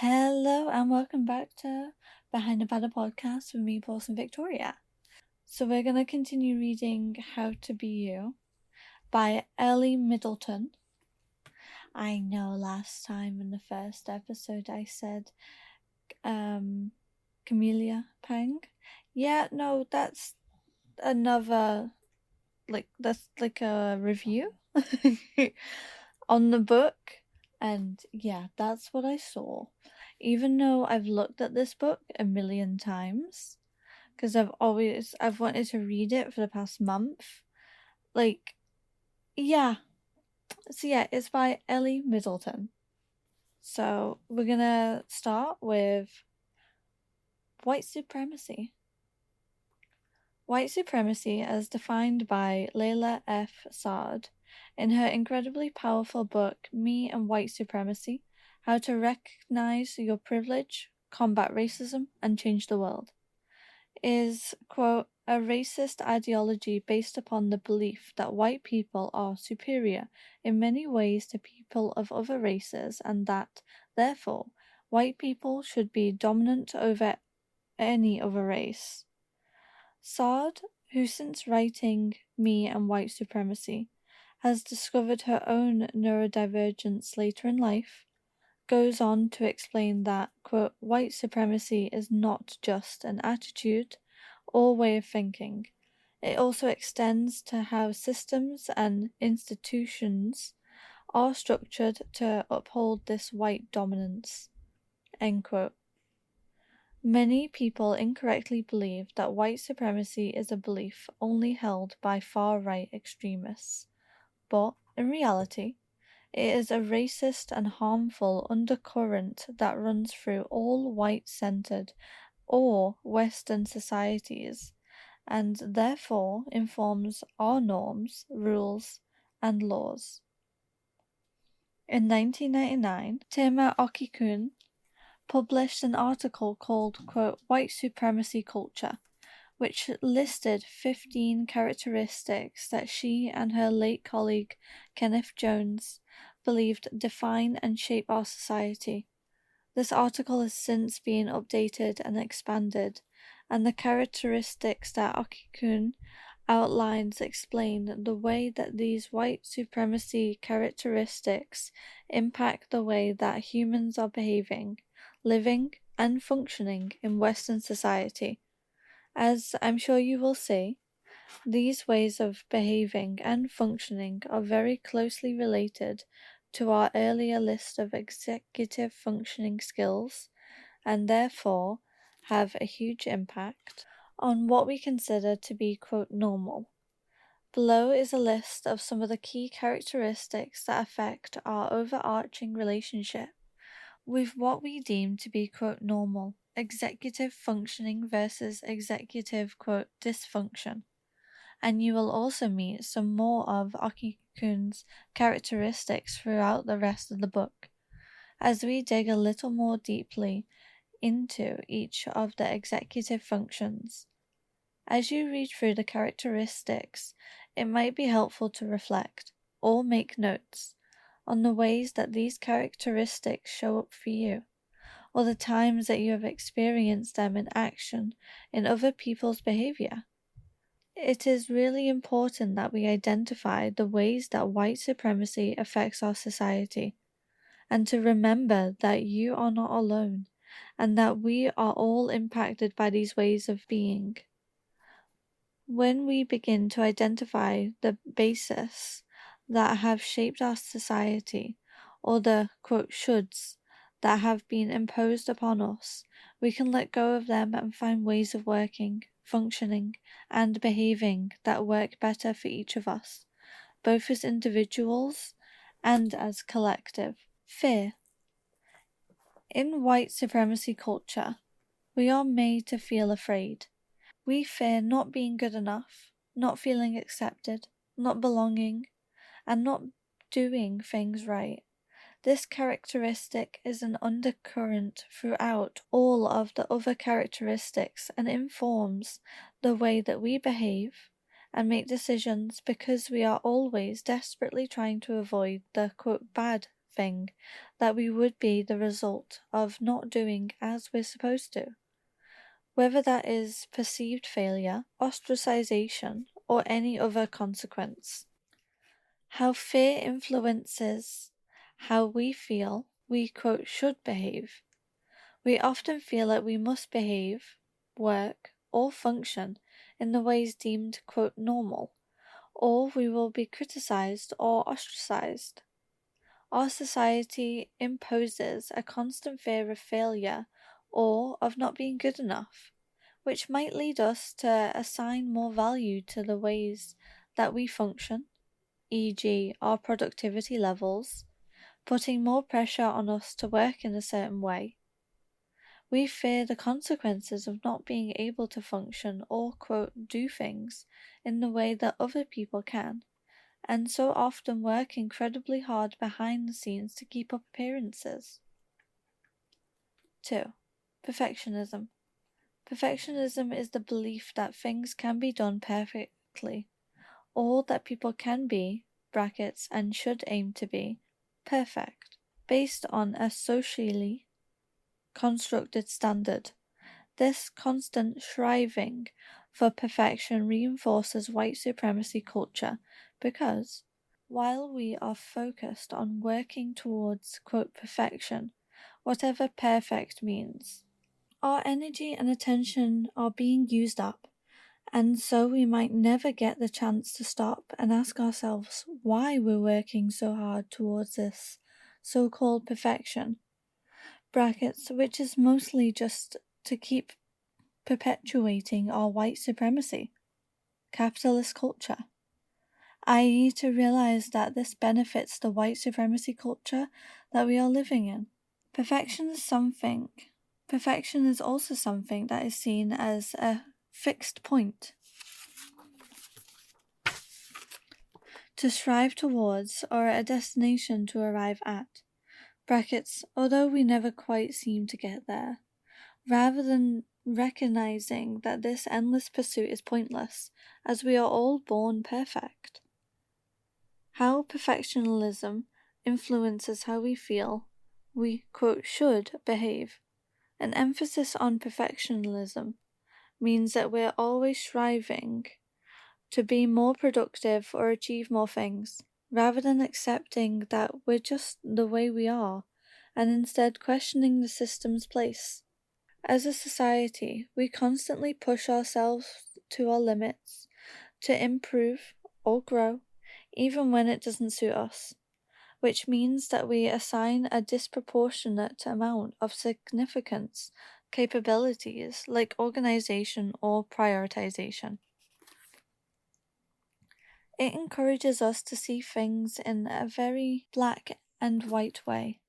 Hello and welcome back to Behind the Paddle podcast with me, Paulson Victoria. So we're going to continue reading How to Be You by Ellie Middleton. I know last time in the first episode I said Camellia Pang. Yeah, no, that's another, that's like a review on the book. And yeah, that's what I saw. Even though I've looked at this book a million times, because I've wanted to read it for the past month. It's by Ellie Middleton. So we're gonna start with white supremacy. White supremacy, as defined by Layla F. Saad in her incredibly powerful book, Me and White Supremacy: How to Recognize Your Privilege, Combat Racism, and Change the World, is, quote, a racist ideology based upon the belief that white people are superior in many ways to people of other races and that, therefore, white people should be dominant over any other race. Saad, who since writing Me and White Supremacy has discovered her own neurodivergence later in life, goes on to explain that, quote, white supremacy is not just an attitude or way of thinking. It also extends to how systems and institutions are structured to uphold this white dominance, end quote. Many people incorrectly believe that white supremacy is a belief only held by far-right extremists, but in reality, it is a racist and harmful undercurrent that runs through all white-centered or Western societies, and therefore informs our norms, rules, and laws. In 1999, Tema Okikun published an article called, quote, White Supremacy Culture, which listed 15 characteristics that she and her late colleague Kenneth Jones believed define and shape our society. This article has since been updated and expanded, and the characteristics that Okikun outlines explain the way that these white supremacy characteristics impact the way that humans are behaving, living, and functioning in Western society. As I'm sure you will see, these ways of behaving and functioning are very closely related to our earlier list of executive functioning skills, and therefore have a huge impact on what we consider to be, quote, normal. Below is a list of some of the key characteristics that affect our overarching relationship with what we deem to be, quote, normal, executive functioning versus executive, quote, dysfunction. And you will also meet some more of Okikun's characteristics throughout the rest of the book, as we dig a little more deeply into each of the executive functions. As you read through the characteristics, it might be helpful to reflect, or make notes, on the ways that these characteristics show up for you, or the times that you have experienced them in action in other people's behavior. It is really important that we identify the ways that white supremacy affects our society, and to remember that you are not alone, and that we are all impacted by these ways of being. When we begin to identify the bases that have shaped our society, or the, quote, shoulds that have been imposed upon us, we can let go of them and find ways of working, functioning, and behaving that work better for each of us, both as individuals and as collective. Fear. In white supremacy culture, we are made to feel afraid. We fear not being good enough, not feeling accepted, not belonging, and not doing things right. This characteristic is an undercurrent throughout all of the other characteristics and informs the way that we behave and make decisions, because we are always desperately trying to avoid the, quote, bad thing that we would be the result of not doing as we're supposed to. Whether that is perceived failure, ostracization, or any other consequence. How fear influences how we feel we, quote, should behave. We often feel that we must behave, work, or function in the ways deemed, quote, normal, or we will be criticized or ostracized. Our society imposes a constant fear of failure or of not being good enough, which might lead us to assign more value to the ways that we function, e.g., our productivity levels, putting more pressure on us to work in a certain way. We fear the consequences of not being able to function or, quote, do things in the way that other people can, and so often work incredibly hard behind the scenes to keep up appearances. 2. Perfectionism. Perfectionism is the belief that things can be done perfectly, or that people can be, brackets, and should aim to be, perfect, based on a socially constructed standard. This constant striving for perfection reinforces white supremacy culture because, while we are focused on working towards, quote, perfection, whatever perfect means, our energy and attention are being used up, and so we might never get the chance to stop and ask ourselves why we're working so hard towards this so-called perfection, brackets, which is mostly just to keep perpetuating our white supremacy, capitalist culture, i.e. to realize that this benefits the white supremacy culture that we are living in. Perfection is also something that is seen as a fixed point to strive towards or a destination to arrive at, brackets, although we never quite seem to get there, rather than recognizing that this endless pursuit is pointless, as we are all born perfect. How perfectionism influences how we feel we, quote, should behave. An emphasis on perfectionism means that we're always striving to be more productive or achieve more things, rather than accepting that we're just the way we are, and instead questioning the system's place. As a society, we constantly push ourselves to our limits to improve or grow, even when it doesn't suit us, which means that we assign a disproportionate amount of significance capabilities like organization or prioritization. It encourages us to see things in a very black and white way,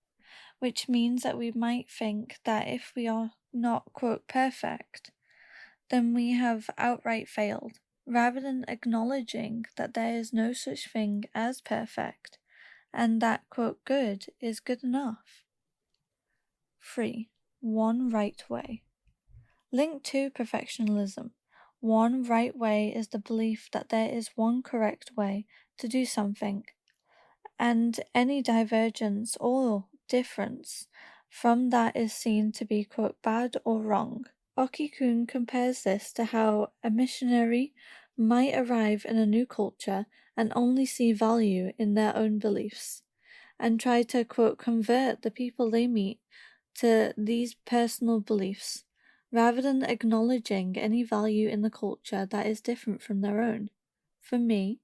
which means that we might think that if we are not, quote, perfect, then we have outright failed, rather than acknowledging that there is no such thing as perfect, and that, quote, good is good enough. 3. One right way. Linked to perfectionism, one right way is the belief that there is one correct way to do something, and any divergence or difference from that is seen to be, quote, bad or wrong. Oki-kun compares this to how a missionary might arrive in a new culture and only see value in their own beliefs, and try to, quote, convert the people they meet to these personal beliefs, rather than acknowledging any value in the culture that is different from their own. For me,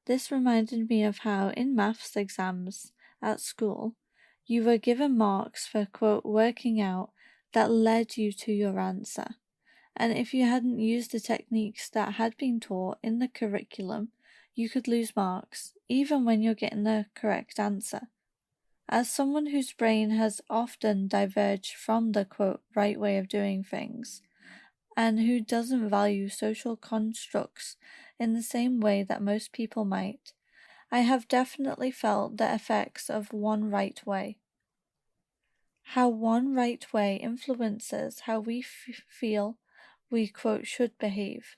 this reminded me of how in maths exams at school, you were given marks for, quote, working out that led you to your answer, and if you hadn't used the techniques that had been taught in the curriculum, you could lose marks, even when you're getting the correct answer. As someone whose brain has often diverged from the, quote, right way of doing things, and who doesn't value social constructs in the same way that most people might, I have definitely felt the effects of one right way. How one right way influences how we feel we, quote, should behave.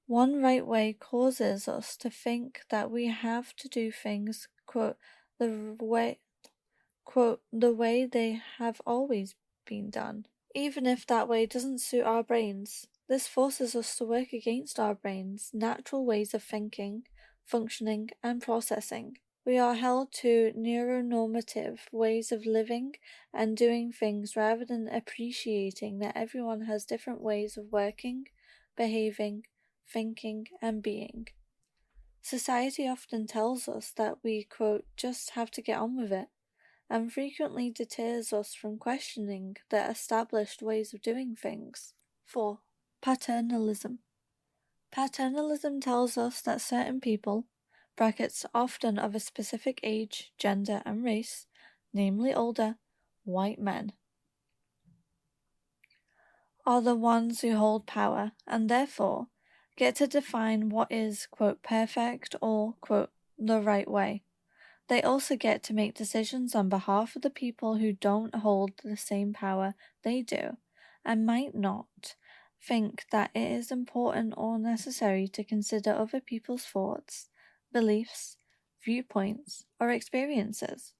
One right way causes us to think that we have to do things, quote, the quote, the way they have always been done. Even if that way doesn't suit our brains, this forces us to work against our brains' natural ways of thinking, functioning, and processing. We are held to neuronormative ways of living and doing things rather than appreciating that everyone has different ways of working, behaving, thinking, and being. Society often tells us that we, quote, just have to get on with it, and frequently deters us from questioning the established ways of doing things. 4. Paternalism. Paternalism tells us that certain people, brackets often of a specific age, gender, and race, namely older, white men, are the ones who hold power and therefore get to define what is, quote, perfect or, quote, the right way. They also get to make decisions on behalf of the people who don't hold the same power they do and might not think that it is important or necessary to consider other people's thoughts, beliefs, viewpoints, or experiences.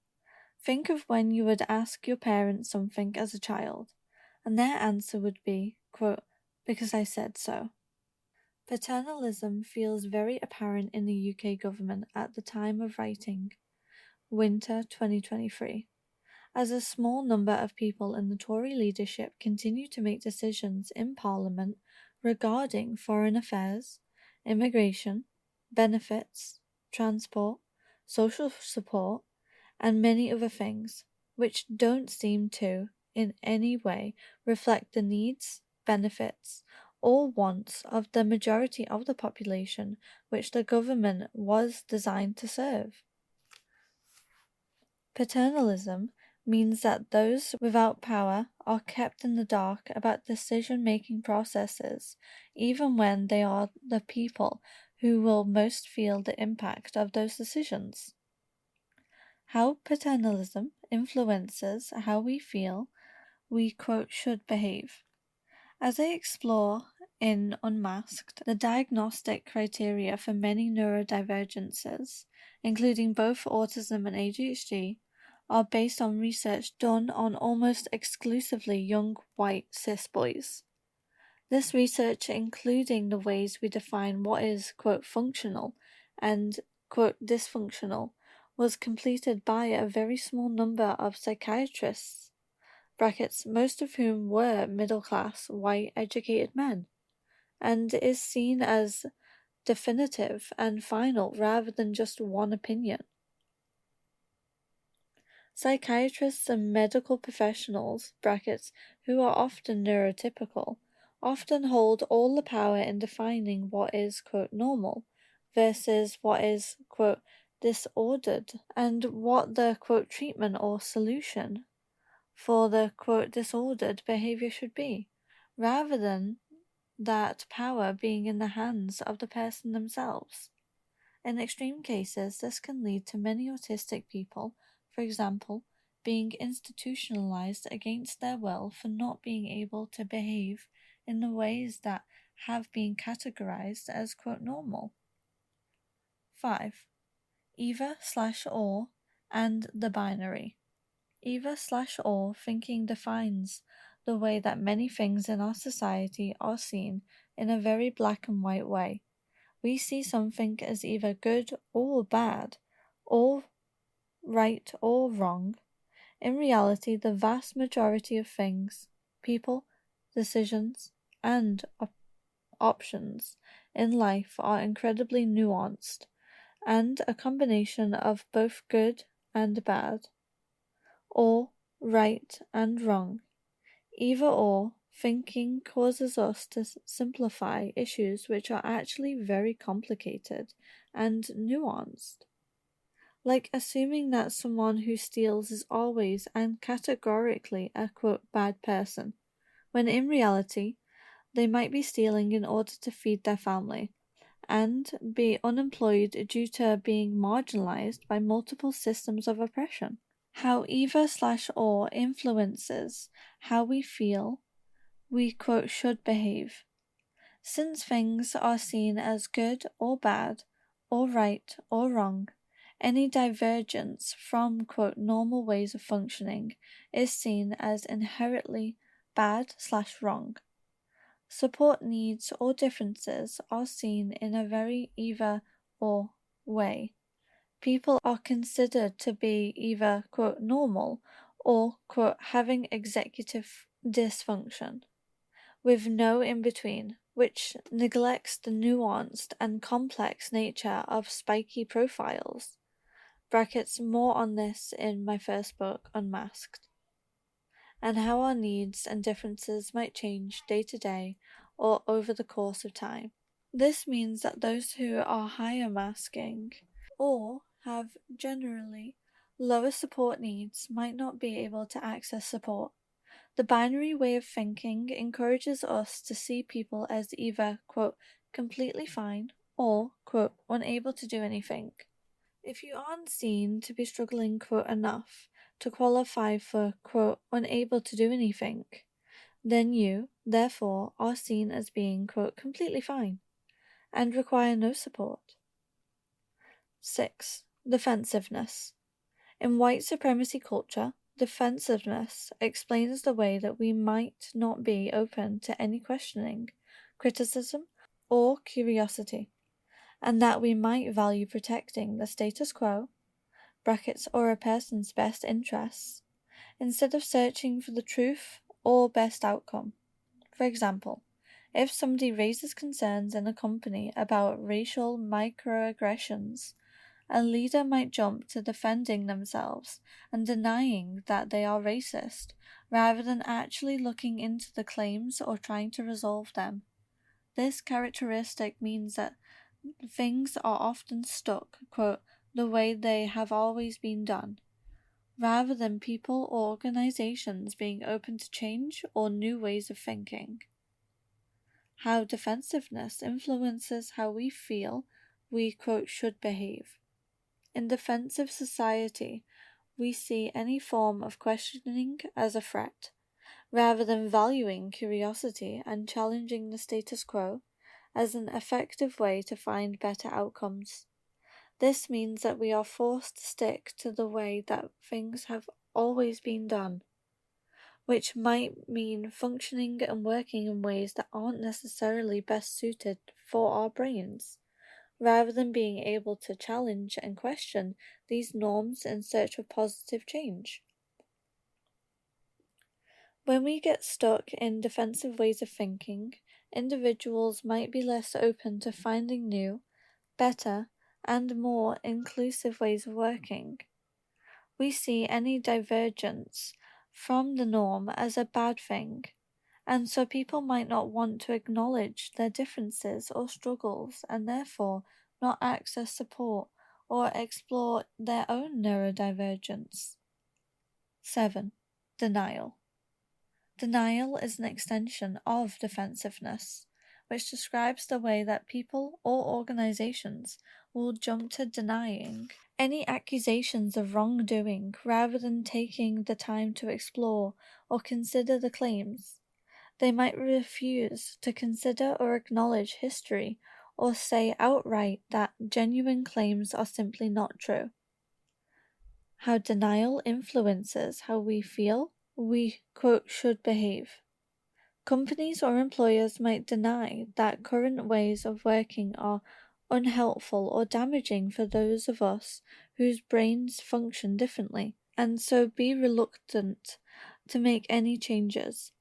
Think of when you would ask your parents something as a child, and their answer would be, quote, because I said so. Paternalism feels very apparent in the UK government at the time of writing, Winter 2023, as a small number of people in the Tory leadership continue to make decisions in Parliament regarding foreign affairs, immigration, benefits, transport, social support, and many other things, which don't seem to, in any way, reflect the needs, benefits, or wants of the majority of the population which the government was designed to serve. Paternalism means that those without power are kept in the dark about decision-making processes, even when they are the people who will most feel the impact of those decisions. How paternalism influences how we feel we, quote, should behave. As I explore in Unmasked, the diagnostic criteria for many neurodivergences, including both autism and ADHD, are based on research done on almost exclusively young white cis boys. This research, including the ways we define what is, quote, functional and, quote, dysfunctional, was completed by a very small number of psychiatrists, brackets, most of whom were middle-class, white, educated men, and is seen as definitive and final rather than just one opinion. Psychiatrists and medical professionals, brackets, who are often neurotypical, often hold all the power in defining what is, quote, normal versus what is, quote, disordered, and what the, quote, treatment or solution for the, quote, disordered behavior should be, rather than that power being in the hands of the person themselves. In extreme cases, this can lead to many autistic people, for example, being institutionalized against their will for not being able to behave in the ways that have been categorized as, quote, normal. 5. Either/or and the binary. Either/or thinking defines the way that many things in our society are seen in a very black and white way. We see something as either good or bad, or right or wrong. In reality, the vast majority of things, people, decisions, and options in life are incredibly nuanced, and a combination of both good and bad, or right and wrong. Either or thinking causes us to simplify issues which are actually very complicated and nuanced. Like assuming that someone who steals is always and categorically a, quote, bad person, when in reality, they might be stealing in order to feed their family and be unemployed due to being marginalized by multiple systems of oppression. How either/or influences how we feel we, quote, should behave. Since things are seen as good or bad, or right or wrong, Any divergence from, quote, normal ways of functioning is seen as inherently bad/wrong. Support needs or differences are seen in a very either or way. People are considered to be either, quote, normal or, quote, having executive dysfunction, with no in between, which neglects the nuanced and complex nature of spiky profiles. Brackets, more on this in my first book, Unmasked, and how our needs and differences might change day to day or over the course of time. This means that those who are higher masking or have generally lower support needs might not be able to access support. The binary way of thinking encourages us to see people as either, quote, completely fine or, quote, unable to do anything. If you aren't seen to be struggling, quote, enough to qualify for, quote, unable to do anything, then you, therefore, are seen as being, quote, completely fine and require no support. 6. Defensiveness. In white supremacy culture, defensiveness explains the way that we might not be open to any questioning, criticism, or curiosity, and that we might value protecting the status quo, brackets, or a person's best interests, instead of searching for the truth or best outcome. For example, if somebody raises concerns in a company about racial microaggressions, a leader might jump to defending themselves and denying that they are racist, rather than actually looking into the claims or trying to resolve them. This characteristic means that things are often stuck, quote, the way they have always been done, rather than people or organizations being open to change or new ways of thinking. How defensiveness influences how we feel we, quote, should behave. In defensive society, we see any form of questioning as a threat, rather than valuing curiosity and challenging the status quo as an effective way to find better outcomes. This means that we are forced to stick to the way that things have always been done, which might mean functioning and working in ways that aren't necessarily best suited for our brains, rather than being able to challenge and question these norms in search of positive change. When we get stuck in defensive ways of thinking, individuals might be less open to finding new, better, and more inclusive ways of working. We see any divergence from the norm as a bad thing, and so people might not want to acknowledge their differences or struggles and therefore not access support or explore their own neurodivergence. 7. Denial. Denial is an extension of defensiveness, which describes the way that people or organizations will jump to denying any accusations of wrongdoing rather than taking the time to explore or consider the claims. They might refuse to consider or acknowledge history or say outright that genuine claims are simply not true. How denial influences how we feel we, quote, should behave. Companies or employers might deny that current ways of working are unhelpful or damaging for those of us whose brains function differently, and so be reluctant to make any changes.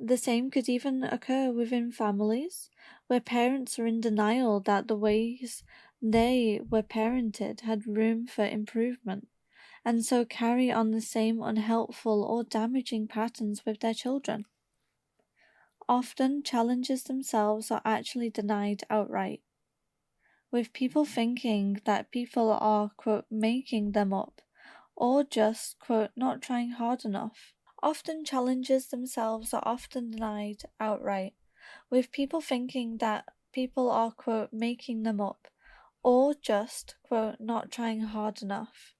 The same could even occur within families, where parents are in denial that the ways they were parented had room for improvement, and so carry on the same unhelpful or damaging patterns with their children. Often, challenges themselves are actually denied outright, with people thinking that people are, quote, making them up, or just, quote, not trying hard enough. Often, challenges themselves are often denied outright, with people thinking that people are, quote, making them up, or just, quote, not trying hard enough.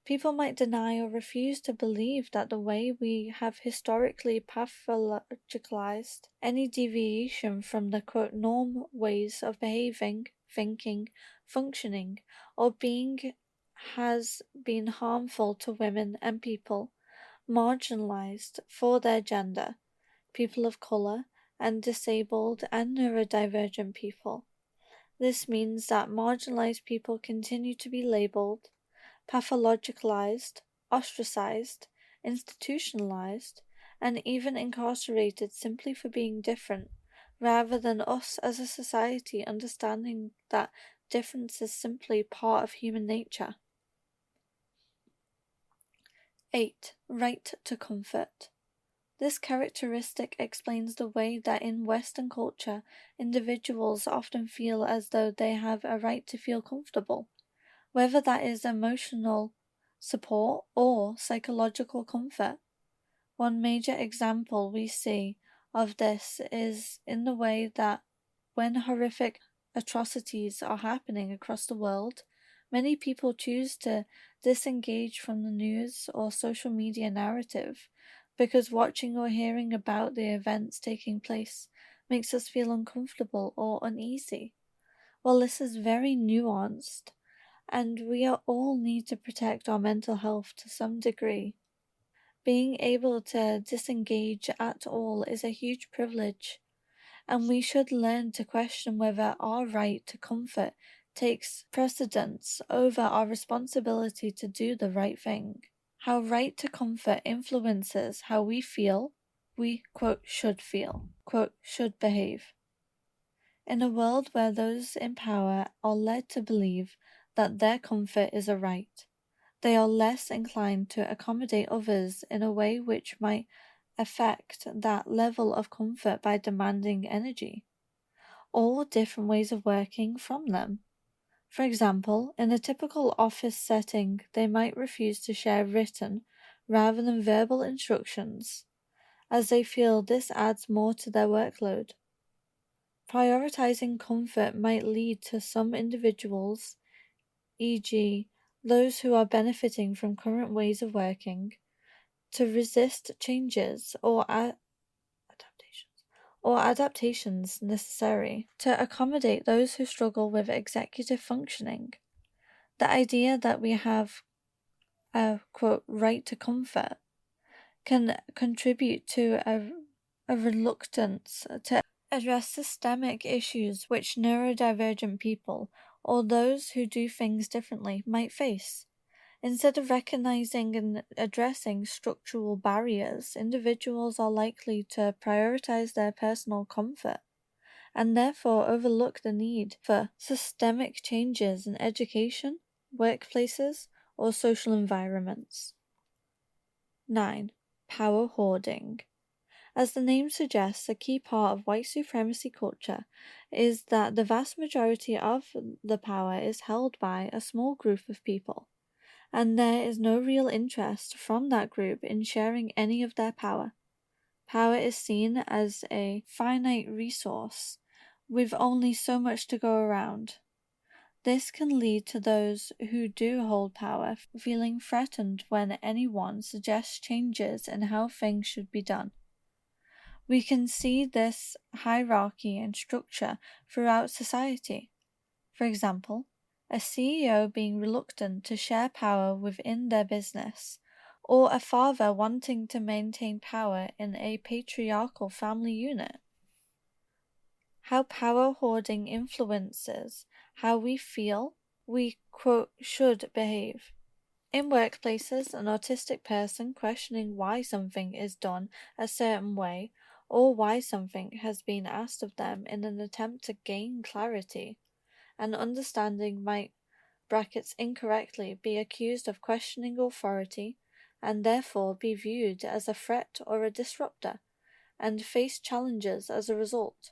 People might deny or refuse to believe that the way we have historically pathologicalized any deviation from the, quote, norm ways of behaving, thinking, functioning, or being has been harmful to women and people marginalized for their gender, people of color, and disabled and neurodivergent people. This means that marginalized people continue to be labeled, pathologicalized, ostracized, institutionalized, and even incarcerated simply for being different, rather than us as a society understanding that difference is simply part of human nature. 8. Right to comfort. This characteristic explains the way that in Western culture, individuals often feel as though they have a right to feel comfortable, whether that is emotional support or psychological comfort. One major example we see of this is in the way that when horrific atrocities are happening across the world, many people choose to disengage from the news or social media narrative because watching or hearing about the events taking place makes us feel uncomfortable or uneasy. Well, this is very nuanced, and we all need to protect our mental health to some degree. Being able to disengage at all is a huge privilege, and we should learn to question whether our right to comfort takes precedence over our responsibility to do the right thing. How right to comfort influences how we feel, we, quote, should feel, quote, should behave. In a world where those in power are led to believe that their comfort is a right, they are less inclined to accommodate others in a way which might affect that level of comfort by demanding energy or different ways of working from them. For example, in a typical office setting, they might refuse to share written rather than verbal instructions, as they feel this adds more to their workload. Prioritizing comfort might lead to some individuals, e.g., those who are benefiting from current ways of working, to resist changes or adaptations necessary to accommodate those who struggle with executive functioning. The idea that we have a, quote, right to comfort can contribute to a reluctance to address systemic issues which neurodivergent people or those who do things differently might face. Instead of recognizing and addressing structural barriers, individuals are likely to prioritize their personal comfort and therefore overlook the need for systemic changes in education, workplaces, or social environments. 9. Power hoarding. As the name suggests, a key part of white supremacy culture is that the vast majority of the power is held by a small group of people, and there is no real interest from that group in sharing any of their power. Power is seen as a finite resource with only so much to go around. This can lead to those who do hold power feeling threatened when anyone suggests changes in how things should be done. We can see this hierarchy and structure throughout society. For example, a CEO being reluctant to share power within their business, or a father wanting to maintain power in a patriarchal family unit. How power hoarding influences how we feel we, quote, should behave. In workplaces, an autistic person questioning why something is done a certain way or why something has been asked of them in an attempt to gain clarity and understanding might, brackets incorrectly, be accused of questioning authority and therefore be viewed as a threat or a disruptor and face challenges as a result.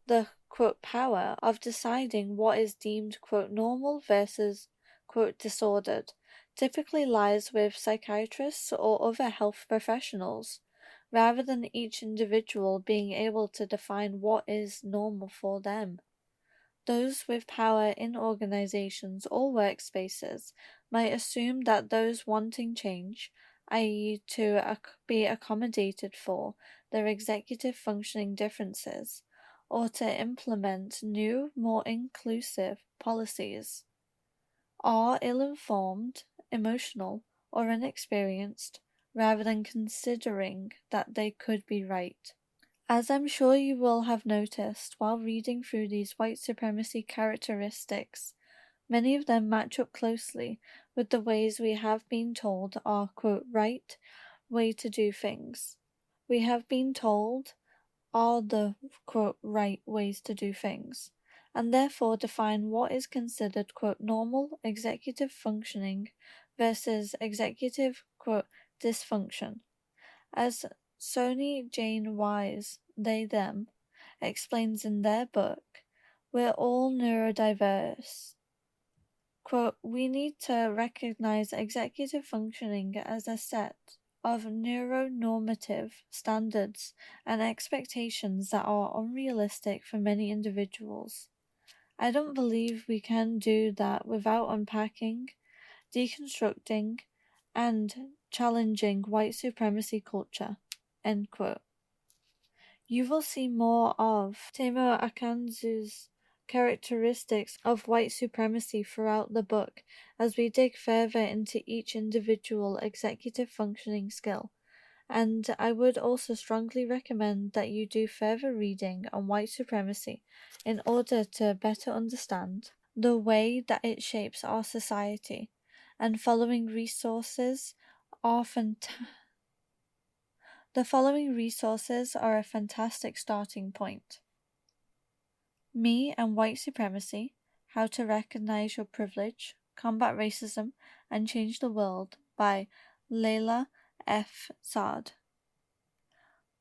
The, quote, power of deciding what is deemed, quote, normal versus, quote, disordered typically lies with psychiatrists or other health professionals, rather than each individual being able to define what is normal for them. Those with power in organizations or workspaces might assume that those wanting change, i.e., to be accommodated for their executive functioning differences, or to implement new, more inclusive policies, are ill-informed, emotional, or inexperienced, rather than considering that they could be right. As I'm sure you will have noticed while reading through these white supremacy characteristics, many of them match up closely with the ways we have been told are, quote, right way to do things. We have been told are the, quote, right ways to do things, and therefore define what is considered, quote, normal executive functioning versus executive, quote, dysfunction. As Sony Jane Wise, they them, explains in their book, we're all neurodiverse. Quote, we need to recognize executive functioning as a set of neuronormative standards and expectations that are unrealistic for many individuals. I don't believe we can do that without unpacking, deconstructing, and challenging white supremacy culture. End quote. You will see more of Temo Akanzu's characteristics of white supremacy throughout the book as we dig further into each individual executive functioning skill, and I would also strongly recommend that you do further reading on white supremacy in order to better understand the way that it shapes our society, and the following resources are a fantastic starting point. Me and White Supremacy, How to Recognize Your Privilege, Combat Racism, and Change the World by Layla F. Saad.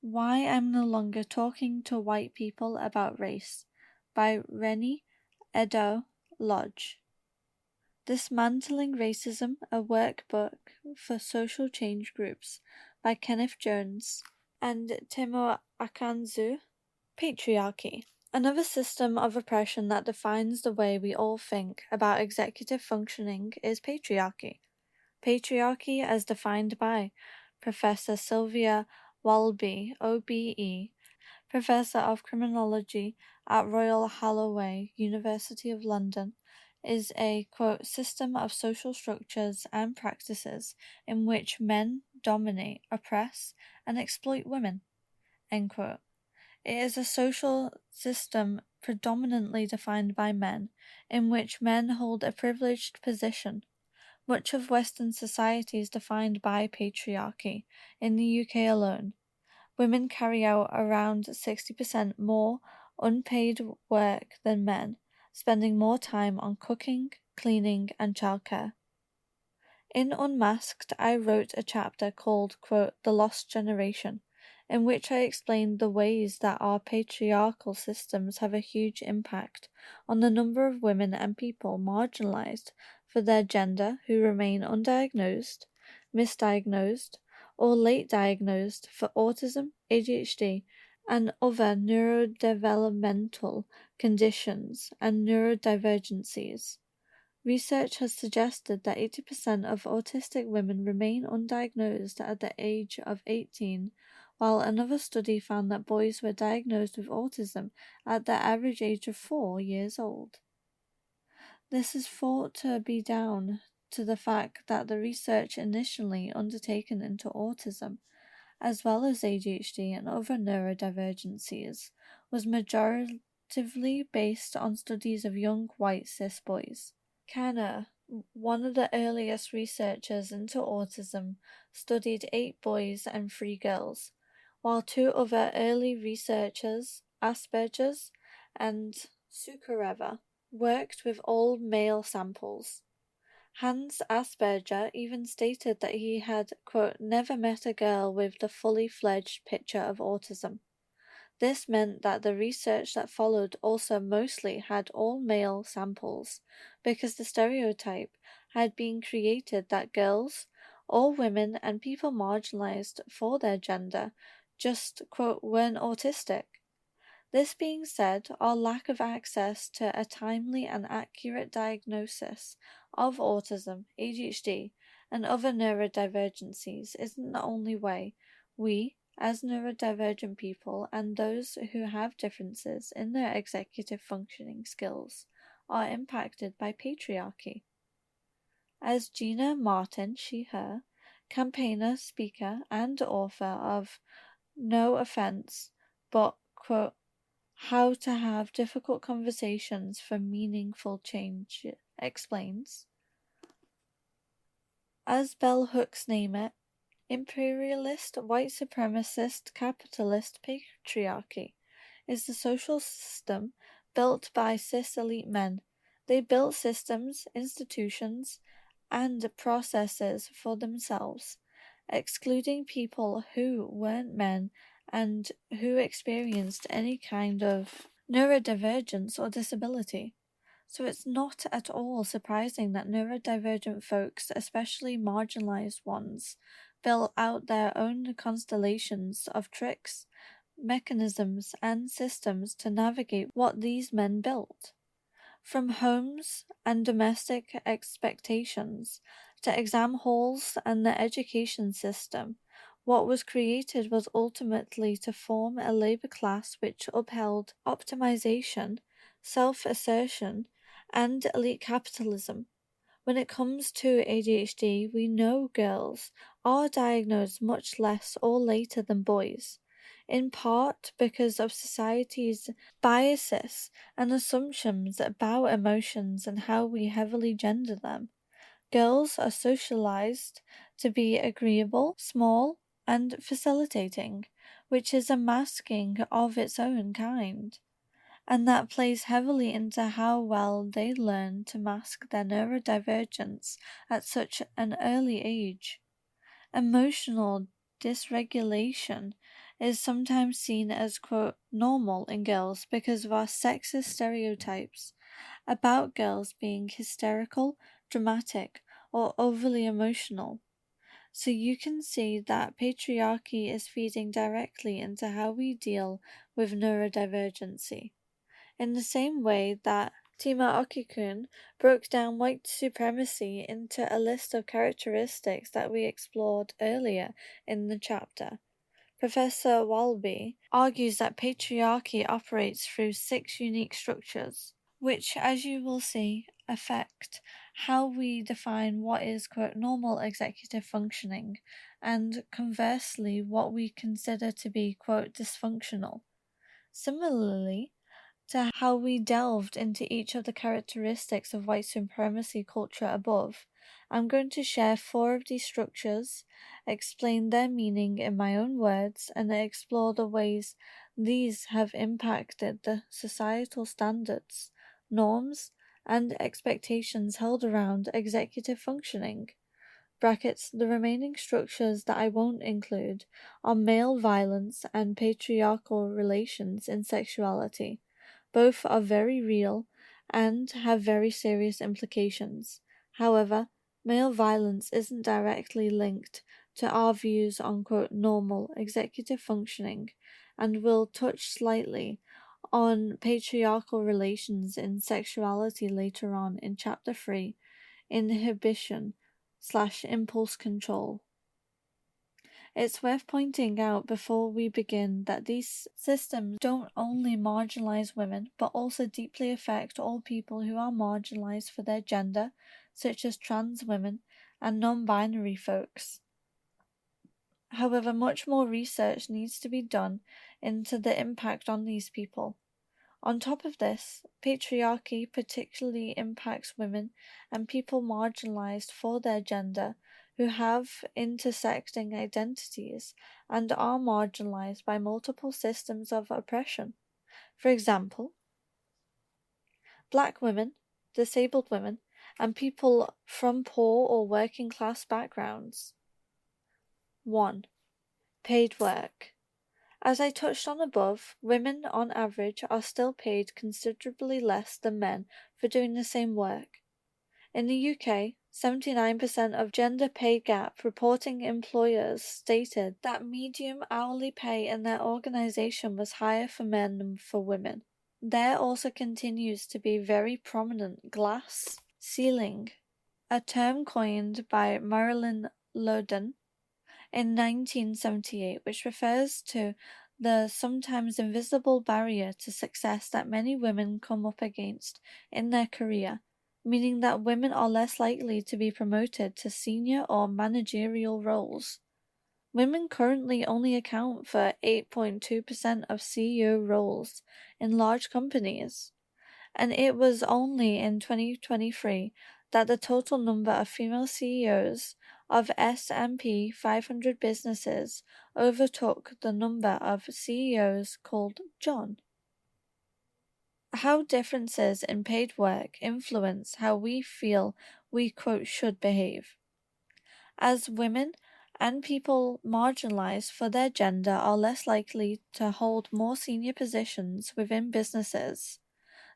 Why I'm No Longer Talking to White People About Race by Rennie Edo Lodge. Dismantling Racism, a Workbook for Social Change Groups by Kenneth Jones and Temo Akanzu. Patriarchy, another system of oppression that defines the way we all think about executive functioning, is patriarchy. Patriarchy, as defined by Professor Sylvia Walby, OBE, Professor of Criminology at Royal Holloway, University of London, is a, quote, system of social structures and practices in which men dominate, oppress, and exploit women, end quote. It is a social system predominantly defined by men, in which men hold a privileged position. Much of Western society is defined by patriarchy. In the UK alone, women carry out around 60% more unpaid work than men, spending more time on cooking, cleaning, and childcare. In Unmasked, I wrote a chapter called, quote, The Lost Generation, in which I explained the ways that our patriarchal systems have a huge impact on the number of women and people marginalized for their gender who remain undiagnosed, misdiagnosed, or late diagnosed for autism, ADHD, and other neurodevelopmental conditions and neurodivergencies. Research has suggested that 80% of autistic women remain undiagnosed at the age of 18, while another study found that boys were diagnosed with autism at the average age of 4 years old. This is thought to be down to the fact that the research initially undertaken into autism, as well as ADHD and other neurodivergencies, was majoritively based on studies of young white cis boys. Kanner, one of the earliest researchers into autism, studied 8 boys and 3 girls, while 2 other early researchers, Asperger's and Sukareva, worked with all male samples. Hans Asperger even stated that he had, quote, never met a girl with the fully fledged picture of autism. This meant that the research that followed also mostly had all male samples, because the stereotype had been created that girls, all women, and people marginalized for their gender just, quote, weren't autistic. This being said, our lack of access to a timely and accurate diagnosis of autism, ADHD, and other neurodivergencies isn't the only way we, as neurodivergent people and those who have differences in their executive functioning skills, are impacted by patriarchy. as Gina Martin, she, her, campaigner, speaker, and author of No Offense, but, quote, How to Have Difficult Conversations for Meaningful Change, explains. As bell hooks name it, imperialist, white supremacist, capitalist patriarchy is the social system built by cis elite men. They built systems, institutions, and processes for themselves, excluding people who weren't men and who experienced any kind of neurodivergence or disability. So it's not at all surprising that neurodivergent folks, especially marginalized ones, built out their own constellations of tricks, mechanisms, and systems to navigate what these men built. From homes and domestic expectations to exam halls and the education system, what was created was ultimately to form a labor class which upheld optimization, self-assertion, and elite capitalism. When it comes to ADHD, we know girls are diagnosed much less or later than boys, in part because of society's biases and assumptions about emotions and how we heavily gender them. Girls are socialized to be agreeable, small, and facilitating, which is a masking of its own kind, and that plays heavily into how well they learn to mask their neurodivergence at such an early age. Emotional dysregulation is sometimes seen as, quote, normal in girls because of our sexist stereotypes about girls being hysterical, dramatic, or overly emotional. So you can see that patriarchy is feeding directly into how we deal with neurodivergency. In the same way that Tima Okikun broke down white supremacy into a list of characteristics that we explored earlier in the chapter, Professor Walby argues that patriarchy operates through 6 unique structures, which, as you will see, affect how we define what is, quote, normal executive functioning, and conversely, what we consider to be, quote, dysfunctional. Similarly, to how we delved into each of the characteristics of white supremacy culture above, I'm going to share 4 of these structures, explain their meaning in my own words, and explore the ways these have impacted the societal standards, norms, and expectations held around executive functioning. Brackets, the remaining structures that I won't include are male violence and patriarchal relations in sexuality. Both are very real and have very serious implications. However, male violence isn't directly linked to our views on, quote, normal executive functioning, and will touch slightly on patriarchal relations in sexuality later on in Chapter 3, Inhibition/Impulse Control. It's worth pointing out before we begin that these systems don't only marginalize women, but also deeply affect all people who are marginalized for their gender, such as trans women and non-binary folks. However, much more research needs to be done into the impact on these people. On top of this, patriarchy particularly impacts women and people marginalized for their gender who have intersecting identities and are marginalized by multiple systems of oppression. For example, Black women, disabled women, and people from poor or working class backgrounds. 1. Paid work. As I touched on above, women on average are still paid considerably less than men for doing the same work. In the UK, 79% of gender pay gap reporting employers stated that median hourly pay in their organisation was higher for men than for women. There also continues to be very prominent glass ceiling, a term coined by Marilyn Loden in 1978, which refers to the sometimes invisible barrier to success that many women come up against in their career, meaning that women are less likely to be promoted to senior or managerial roles. Women currently only account for 8.2% of CEO roles in large companies, and it was only in 2023 that the total number of female CEOs of S&P 500 businesses overtook the number of CEOs called John. How differences in paid work influence how we feel we "should behave." As women and people marginalized for their gender are less likely to hold more senior positions within businesses,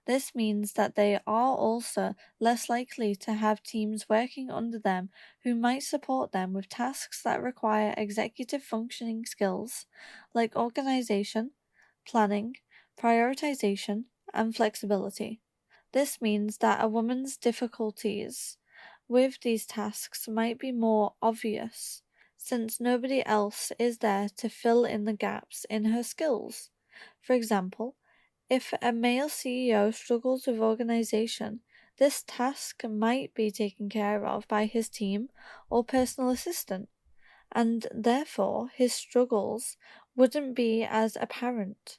this means that they are also less likely to have teams working under them who might support them with tasks that require executive functioning skills like organization, planning, prioritization, and flexibility. This means that a woman's difficulties with these tasks might be more obvious, since nobody else is there to fill in the gaps in her skills. For example, if a male CEO struggles with organization, this task might be taken care of by his team or personal assistant, and therefore his struggles wouldn't be as apparent.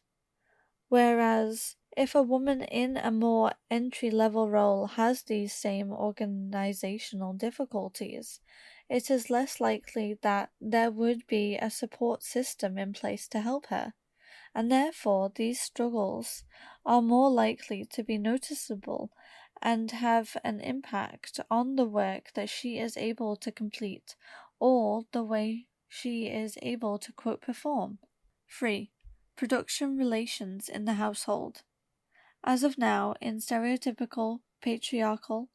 Whereas, if a woman in a more entry-level role has these same organizational difficulties, it is less likely that there would be a support system in place to help her, and therefore these struggles are more likely to be noticeable and have an impact on the work that she is able to complete or the way she is able to perform. 3. Production relations in the household. As of now, in stereotypical, patriarchal,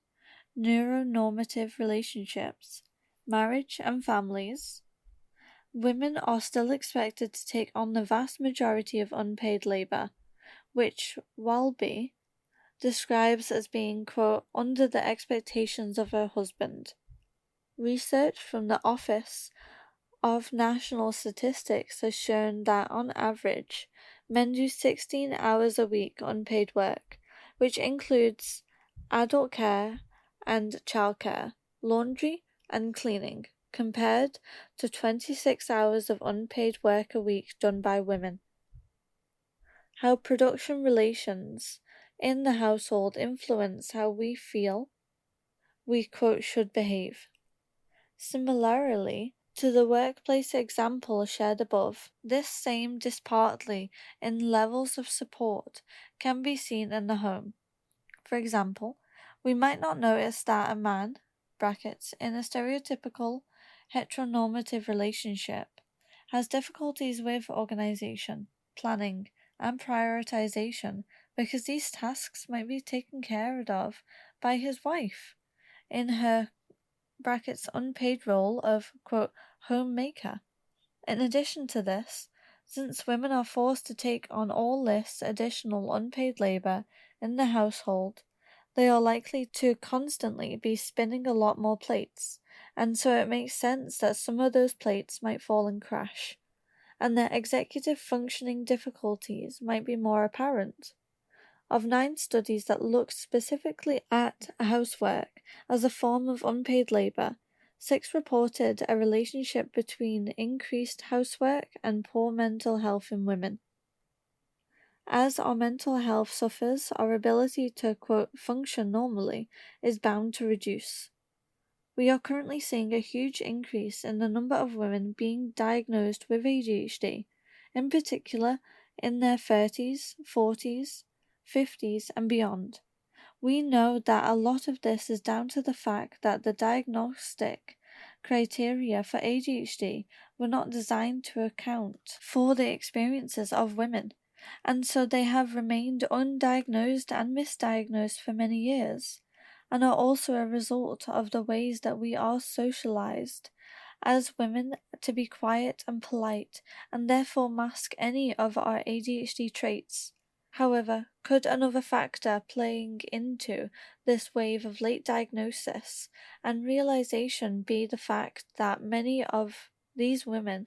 neuronormative relationships, marriage, and families, women are still expected to take on the vast majority of unpaid labor, which Walby describes as being, under the expectations of her husband. Research from the Office of National Statistics has shown that on average, men do 16 hours a week unpaid work, which includes adult care and childcare, laundry, and cleaning, compared to 26 hours of unpaid work a week done by women. How production relations in the household influence how we feel we "should behave." Similarly to the workplace example shared above, this same disparity in levels of support can be seen in the home. For example, we might not notice that a man (in a stereotypical heteronormative relationship) has difficulties with organization, planning, and prioritization because these tasks might be taken care of by his wife in her unpaid role of homemaker. In addition to this, since women are forced to take on all this additional unpaid labor in the household, they are likely to constantly be spinning a lot more plates, and so it makes sense that some of those plates might fall and crash, and their executive functioning difficulties might be more apparent. Of 9 studies that looked specifically at housework as a form of unpaid labor, 6 reported a relationship between increased housework and poor mental health in women. As our mental health suffers, our ability to function normally is bound to reduce. We are currently seeing a huge increase in the number of women being diagnosed with ADHD, in particular in their 30s, 40s, 50s, and beyond. We know that a lot of this is down to the fact that the diagnostic criteria for ADHD were not designed to account for the experiences of women, and so they have remained undiagnosed and misdiagnosed for many years, and are also a result of the ways that we are socialized as women to be quiet and polite, and therefore mask any of our ADHD traits. However, could another factor playing into this wave of late diagnosis and realization be the fact that many of these women,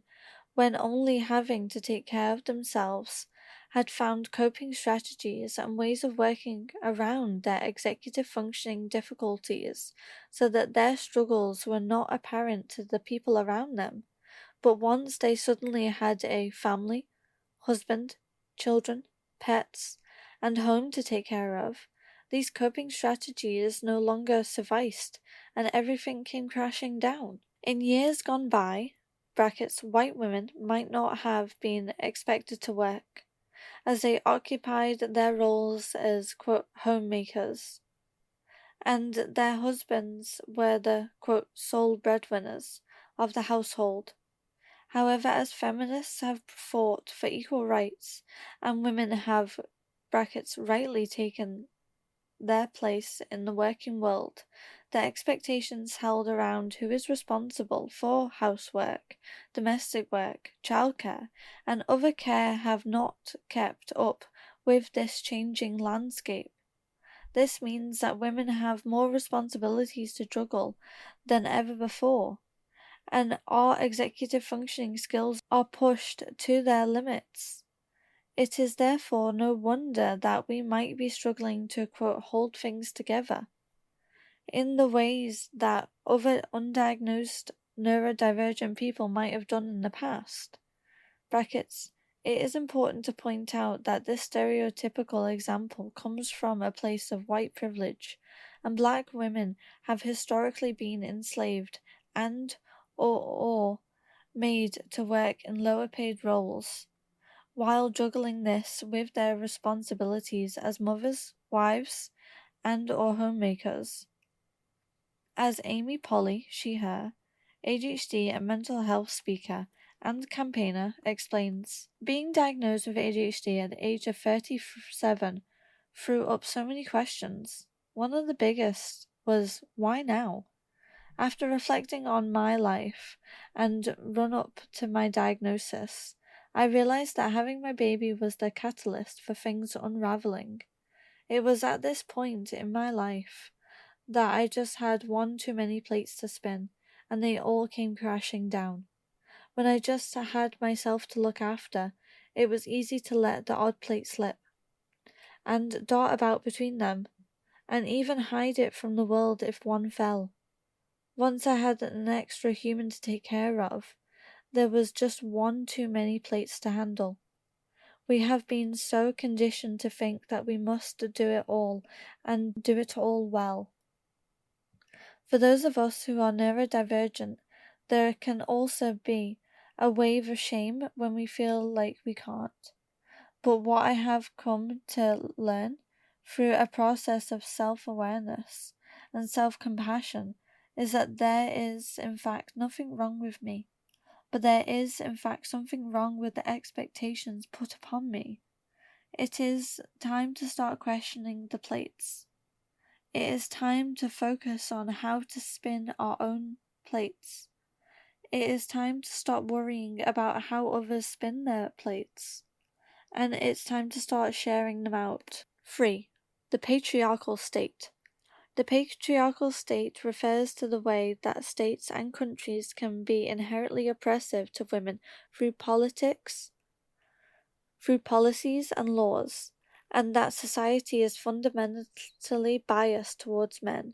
when only having to take care of themselves, had found coping strategies and ways of working around their executive functioning difficulties so that their struggles were not apparent to the people around them. But once they suddenly had a family, husband, children, pets, and home to take care of, these coping strategies no longer sufficed, and everything came crashing down. In years gone by, white women might not have been expected to work, as they occupied their roles as, quote, homemakers, and their husbands were the, quote, sole breadwinners of the household. However, as feminists have fought for equal rights and women have rightly taken their place in the working world, the expectations held around who is responsible for housework, domestic work, childcare, and other care have not kept up with this changing landscape. This means that women have more responsibilities to juggle than ever before, and our executive functioning skills are pushed to their limits. It is therefore no wonder that we might be struggling to, quote, hold things together in the ways that other undiagnosed neurodivergent people might have done in the past. Brackets. It is important to point out that this stereotypical example comes from a place of white privilege, and black women have historically been enslaved and or made to work in lower paid roles, while juggling this with their responsibilities as mothers, wives, and or homemakers. As Amy Polly, she, her, ADHD and mental health speaker and campaigner explains, being diagnosed with ADHD at the age of 37 threw up so many questions. One of the biggest was, why now? After reflecting on my life and run up to my diagnosis, I realized that having my baby was the catalyst for things unraveling. It was at this point in my life that I just had one too many plates to spin, and they all came crashing down. When I just had myself to look after, it was easy to let the odd plate slip, and dart about between them, and even hide it from the world if one fell. Once I had an extra human to take care of, there was just one too many plates to handle. We have been so conditioned to think that we must do it all, and do it all well. For those of us who are neurodivergent, there can also be a wave of shame when we feel like we can't. But what I have come to learn through a process of self-awareness and self-compassion is that there is in fact nothing wrong with me, but there is in fact something wrong with the expectations put upon me. It is time to start questioning the plates. It is time to focus on how to spin our own plates. It is time to stop worrying about how others spin their plates. And it's time to start sharing them out. 3. The patriarchal state. The patriarchal state refers to the way that states and countries can be inherently oppressive to women through politics, through policies and laws, and that society is fundamentally biased towards men.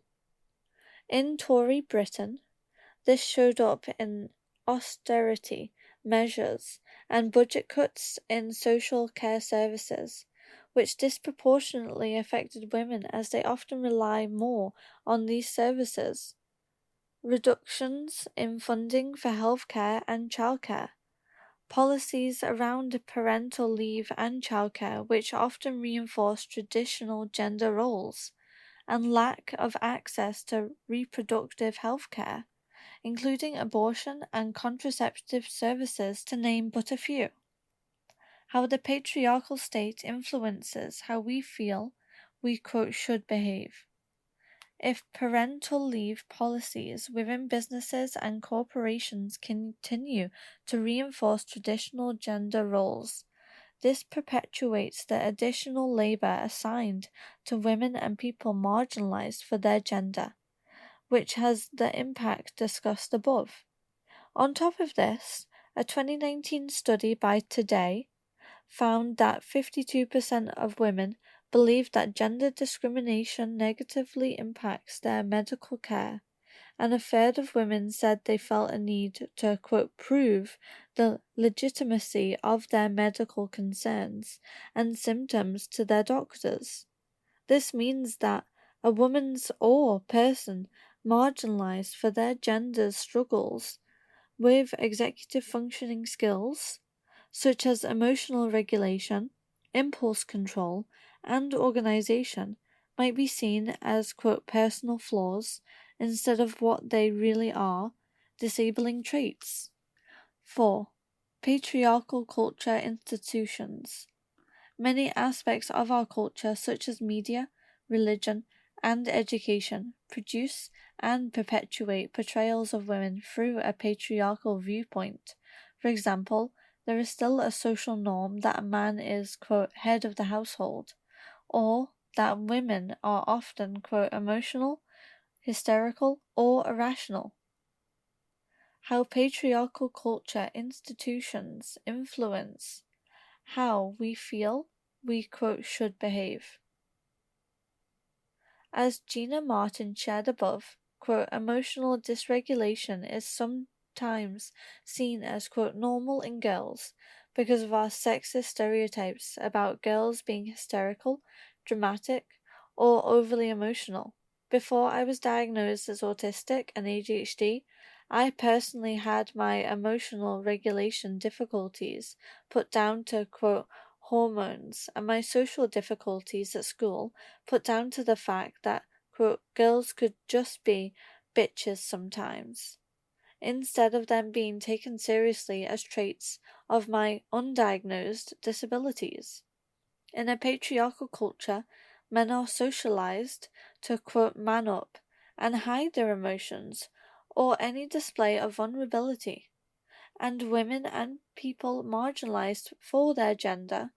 In Tory Britain, this showed up in austerity measures and budget cuts in social care services, which disproportionately affected women as they often rely more on these services. Reductions in funding for healthcare and childcare. Policies around parental leave and childcare, which often reinforce traditional gender roles, and lack of access to reproductive health care, including abortion and contraceptive services, to name but a few. How the patriarchal state influences how we feel we, quote, should behave. If parental leave policies within businesses and corporations continue to reinforce traditional gender roles, this perpetuates the additional labor assigned to women and people marginalized for their gender, which has the impact discussed above. On top of this, a 2019 study by Today found that 52% of women believe that gender discrimination negatively impacts their medical care, and a third of women said they felt a need to, quote, prove the legitimacy of their medical concerns and symptoms to their doctors. This means that a woman's or person marginalized for their gender's struggles with executive functioning skills, such as emotional regulation, impulse control, and organization, might be seen as, quote, personal flaws instead of what they really are, disabling traits. 4. Patriarchal culture institutions. Many aspects of our culture, such as media, religion, and education, produce and perpetuate portrayals of women through a patriarchal viewpoint. For example, there is still a social norm that a man is, quote, head of the household, or that women are often, quote, emotional, hysterical, or irrational. How patriarchal culture institutions influence how we feel we, quote, should behave. As Gina Martin shared above, quote, emotional dysregulation is sometimes seen as, quote, normal in girls because of our sexist stereotypes about girls being hysterical, dramatic, or overly emotional. Before I was diagnosed as autistic and ADHD, I personally had my emotional regulation difficulties put down to, quote, hormones, and my social difficulties at school put down to the fact that, quote, girls could just be bitches sometimes, instead of them being taken seriously as traits of my undiagnosed disabilities. In a patriarchal culture, men are socialized to, quote, man up and hide their emotions or any display of vulnerability, and women and people marginalized for their gender,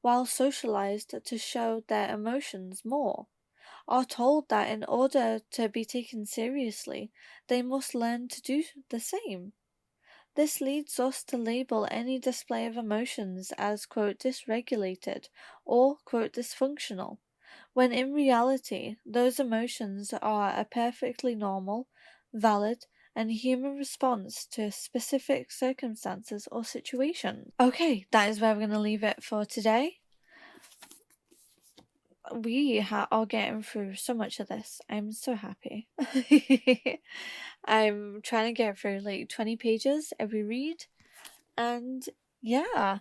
while socialized to show their emotions more, are told that in order to be taken seriously, they must learn to do the same. This leads us to label any display of emotions as, quote, dysregulated or, quote, dysfunctional, when in reality, those emotions are a perfectly normal, valid, and human response to specific circumstances or situations. Okay, that is where we're going to leave it for today. We are getting through so much of this. I'm so happy. I'm trying to get through like 20 pages every read. And yeah,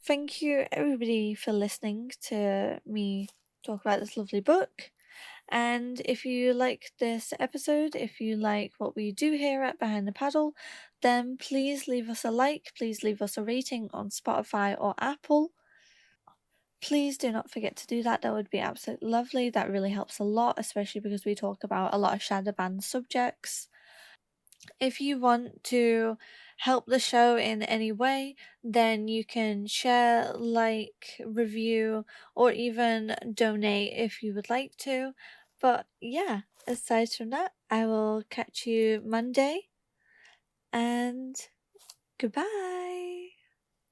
thank you everybody for listening to me talk about this lovely book. And if you like this episode, if you like what we do here at Behind the Paddle, then please leave us a like, please leave us a rating on Spotify or Apple. Please do not forget to do that. That would be absolutely lovely. That really helps a lot, especially because we talk about a lot of shadow banned subjects. If you want to help the show in any way, then you can share, like, review, or even donate if you would like to. But yeah, aside from that, I will catch you Monday, and goodbye.